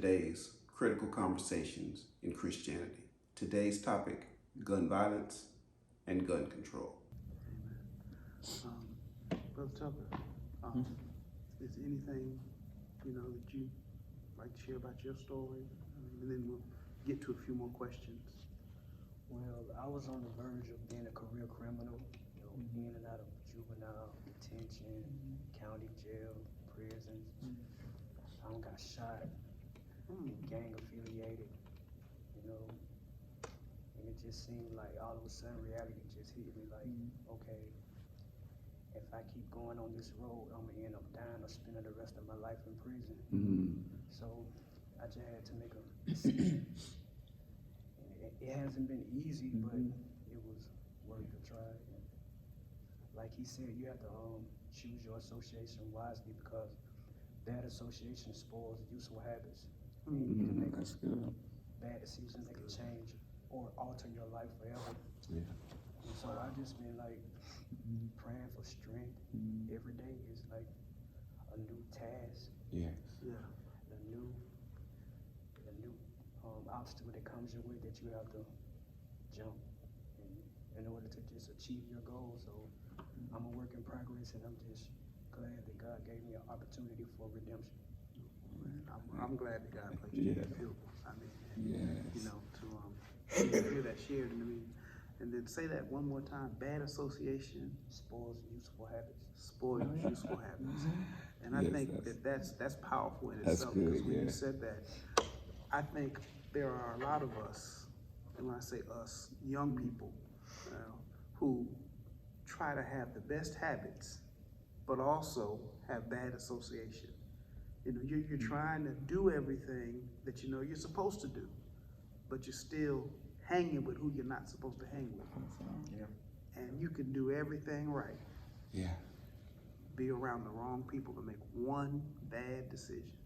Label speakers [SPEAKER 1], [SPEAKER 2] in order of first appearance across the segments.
[SPEAKER 1] today's Critical Conversations in Christianity. Today's topic, gun violence and gun control.
[SPEAKER 2] Brother Tucker, is there anything, that you like to share about your story? And then we'll get to a few more questions.
[SPEAKER 3] Well, I was on the verge of being a career criminal, in and out of juvenile detention, county jail, prisons. I got shot, gang affiliated, and it just seemed like all of a sudden reality just hit me like, okay, if I keep going on this road, I'm gonna end up dying or spending the rest of my life in prison. So I just had to make a decision. It hasn't been easy, but it was worth a try. And like he said, you have to choose your association wisely because bad association spoils useful habits. You can make bad decisions that can change or alter your life forever.
[SPEAKER 1] Yeah.
[SPEAKER 3] And so I just been like praying for strength. Every day is like a new task.
[SPEAKER 1] Yes.
[SPEAKER 2] Yeah.
[SPEAKER 3] A new obstacle that comes your way that you have to jump in order to just achieve your goal. So I'm a work in progress, and I'm just glad that God gave me an opportunity for redemption.
[SPEAKER 2] I'm glad that God placed you in the field. I mean, to hear that shared to me, and then say that one more time. Bad association
[SPEAKER 3] Spoils useful habits.
[SPEAKER 2] spoils useful habits, and I think that's powerful in itself.
[SPEAKER 1] good,
[SPEAKER 2] Because when
[SPEAKER 1] yeah.
[SPEAKER 2] you said that, I think there are a lot of us, and when I say us, young people, who try to have the best habits, but also have bad association. You're trying to do everything that you're supposed to do, but you're still hanging with who you're not supposed to hang with.
[SPEAKER 3] Yeah.
[SPEAKER 2] And you can do everything right,
[SPEAKER 1] Yeah.
[SPEAKER 2] be around the wrong people to make one bad decision,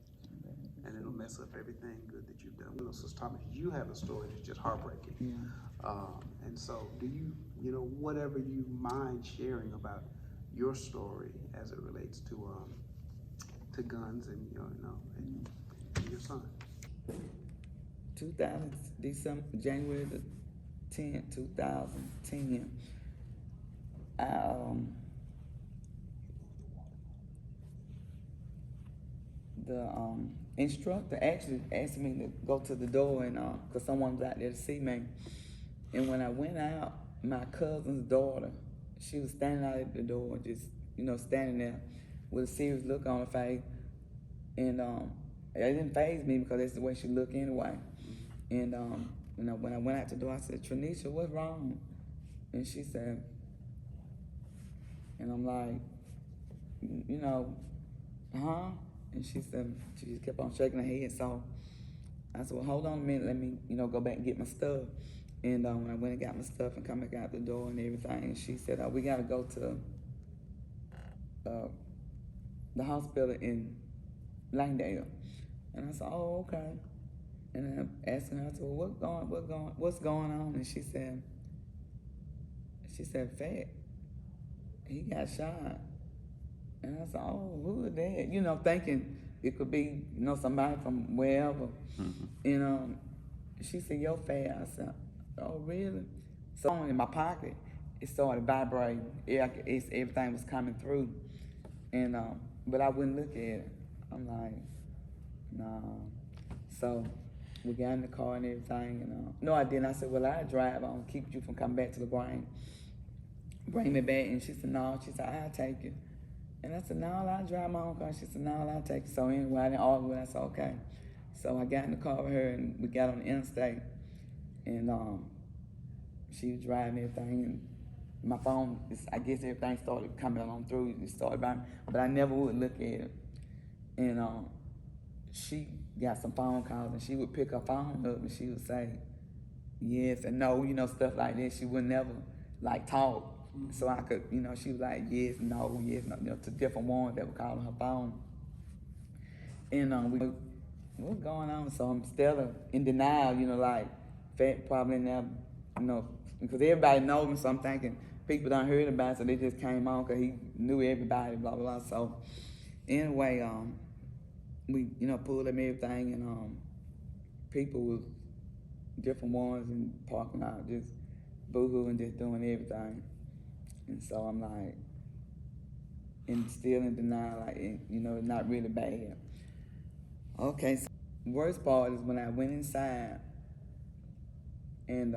[SPEAKER 2] and it'll mess up everything good that you've done. Sister Thomas, you have a story that's just heartbreaking. And so do you, whatever you mind sharing about your story as it relates to guns and, and your son?
[SPEAKER 4] 2000, January the 10th, 2010, the instructor actually asked me to go to the door and cause someone was out there to see me. And when I went out, my cousin's daughter, she was standing out at the door, just standing there with a serious look on her face. And it didn't faze me because that's the way she looked anyway. And when I went out the door, I said, "Tranisha, what's wrong?" And she said, and I'm like, huh? And she said, she just kept on shaking her head. So I said, well, hold on a minute, let me, go back and get my stuff. And when I went and got my stuff and come back out the door and everything, and she said, we gotta go to the hospital in Langdale. And I said, oh, okay. And I'm asking her, I said, well, what's going on? And she said, Fat, he got shot. And I said, oh, who is that? Thinking it could be, somebody from wherever. She said, yo, Fat. I said, oh, really? So in my pocket, it started vibrating. Everything was coming through. And but I wouldn't look at it. I'm like, nah. So we got in the car and everything, and no, I didn't. I said, well, I drive on, keep you from coming back to the grain. Bring me back. And she said, no. She said, I'll take you. And I said, no, I'll drive my own car. She said, no, I'll take you. So anyway, I didn't argue with her. I said, okay. So I got in the car with her, and we got on the interstate, and she was driving everything, and my phone, I guess everything started coming on through. It started by me, but I never would look at it. And she got some phone calls, and she would pick her phone up, and she would say yes and no, stuff like that. She would never talk. So I could, she was like yes, no, to different ones that were calling her phone. And what's going on? So I'm still in denial, Fat probably never, because everybody knows me, so I'm thinking people done heard about it, so they just came on because he knew everybody, blah, blah, blah. So anyway, we, pulled him everything, and people was different ones in the parking lot just boo-hooing, just doing everything. And so I'm like, and still in denial, like, you know, it's not really bad. Okay, so worst part is when I went inside and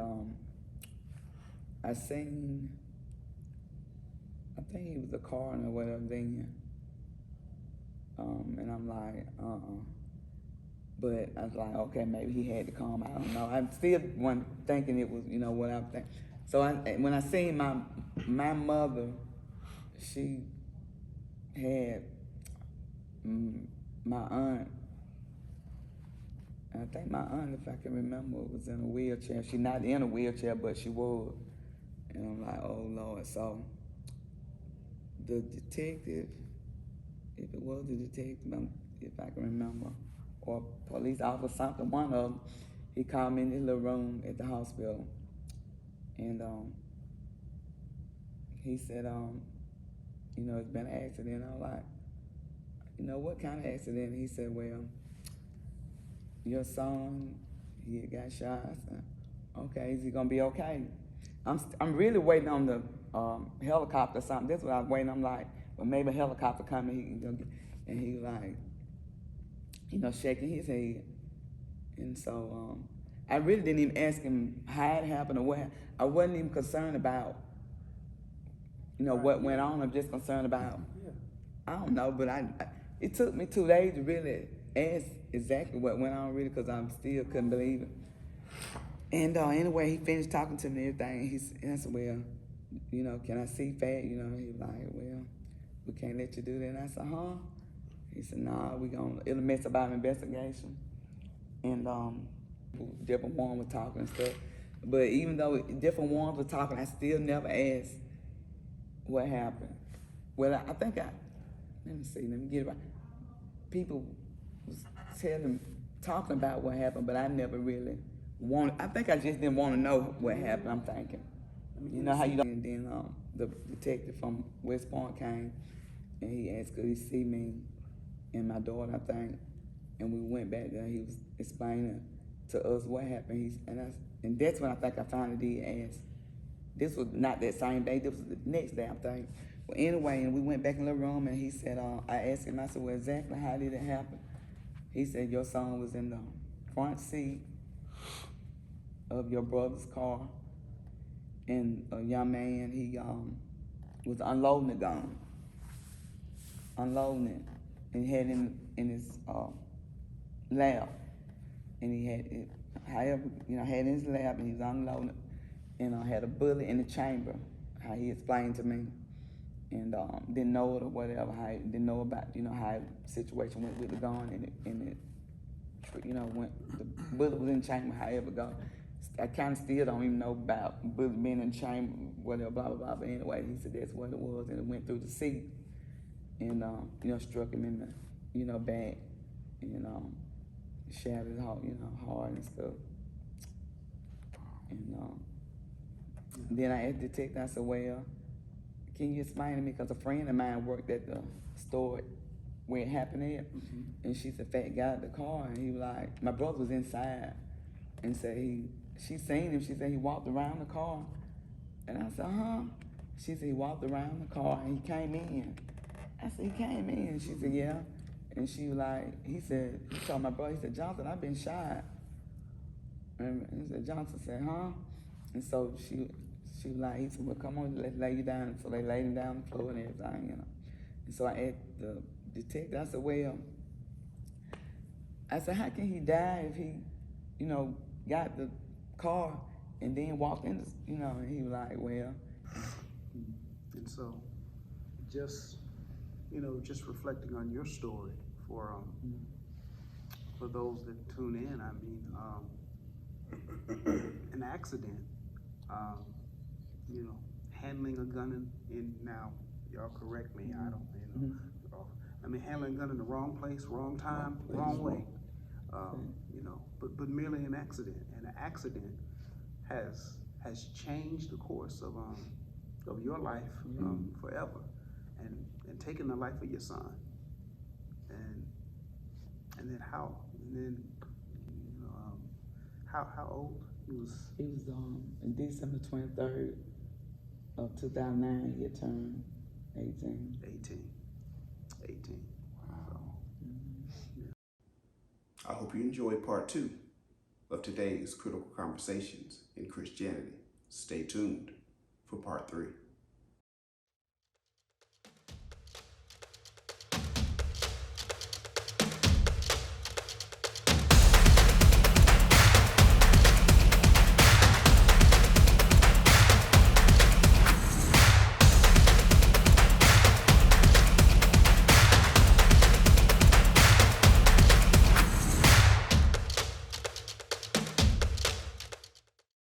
[SPEAKER 4] I seen, I think he was a coroner or whatever then. And I'm like, But I was like, okay, maybe he had to come. I don't know. I still wasn't thinking it was, you know, what I think. So when I seen my mother, she had my aunt. I think my aunt, if I can remember, was in a wheelchair. She not in a wheelchair, but she was. And I'm like, oh Lord. So the detective, if it was the detective, if I can remember, or police officer, something, one of them, he called me in his little room at the hospital. And he said, you know, it's been an accident. I was like, you know, what kind of accident? He said, well, your son, he got shot. I said, okay, is he gonna be okay? I'm really waiting on the helicopter or something. That's what I'm waiting. I'm like, well, maybe a helicopter coming. And he like, you know, shaking his head. And so I really didn't even ask him how it happened or what. I wasn't even concerned about, you know, what went on. I'm just concerned about, I don't know, but it took me 2 days to really ask exactly what went on, really, because I still couldn't believe it. And anyway, he finished talking to me and everything. And I said, well, you know, can I see Fat? You know, he was like, well, we can't let you do that. And I said, huh? He said, nah, it'll mess up our investigation. And different ones were talking and stuff. But even though different ones were talking, I still never asked what happened. Well, I think let me get it right. People was talking about what happened, but I never really I think I just didn't want to know what happened, I'm thinking. You know how you don't. And then the detective from West Point came, and he asked could he see me and my daughter, I think. And we went back there, he was explaining to us what happened. And that's when I think I finally did ask. This was not that same day, this was the next day, I think. Well, anyway, and we went back in the room, and he said, I asked him, I said, well, exactly how did it happen? He said, your son was in the front seat of your brother's car, and a young man, he was unloading the gun, and he had it in his lab, and he had it, however, you know, had it in his lab, and he was unloading it, and had a bullet in the chamber, how he explained to me, and didn't know it or whatever, didn't know about, you know, how the situation went with the gun, and it, you know, the bullet was in the chamber, however it go. I kind of still don't even know about bullet being in the chamber, whatever, blah, blah, blah, but anyway, he said that's what it was, and it went through the seat, and, you know, struck him in the, you know, back, and, shattered his heart, you know, heart and stuff. And then I asked the detective, I said, well, can you explain to me, because a friend of mine worked at the store where it happened at, and she said, Fat got out of the car, and he was like, my brother was inside, and said she seen him, she said he walked around the car, and I said, huh? She said he walked around the car, and he came in. I said, he came in, and she said, yeah, and she was like, he told my brother, he said, Johnson, I've been shot. And he said, Johnson said, huh? And so she was like, he said, well, come on, let's lay you down. So they laid him down on the floor and everything, you know. And so I asked the detective, I said, well, how can he die if he, you know, got the car and then walked in, you know, and he was like, well.
[SPEAKER 2] And so just, you know, just reflecting on your story for those that tune in, I mean, an accident, you know, handling a gun in now, y'all correct me, I don't, you know, I mean, handling a gun in the wrong place, wrong time, wrong way, you know, but merely an accident, and an accident has changed the course of your life forever, and taken the life of your son, and then how, and then, you know, How old? He was
[SPEAKER 4] in December 23rd of 2009, he had turned 18.
[SPEAKER 2] 18.
[SPEAKER 1] Wow. I hope you enjoyed part 2 of today's Critical Conversations in Christianity. Stay tuned for part 3.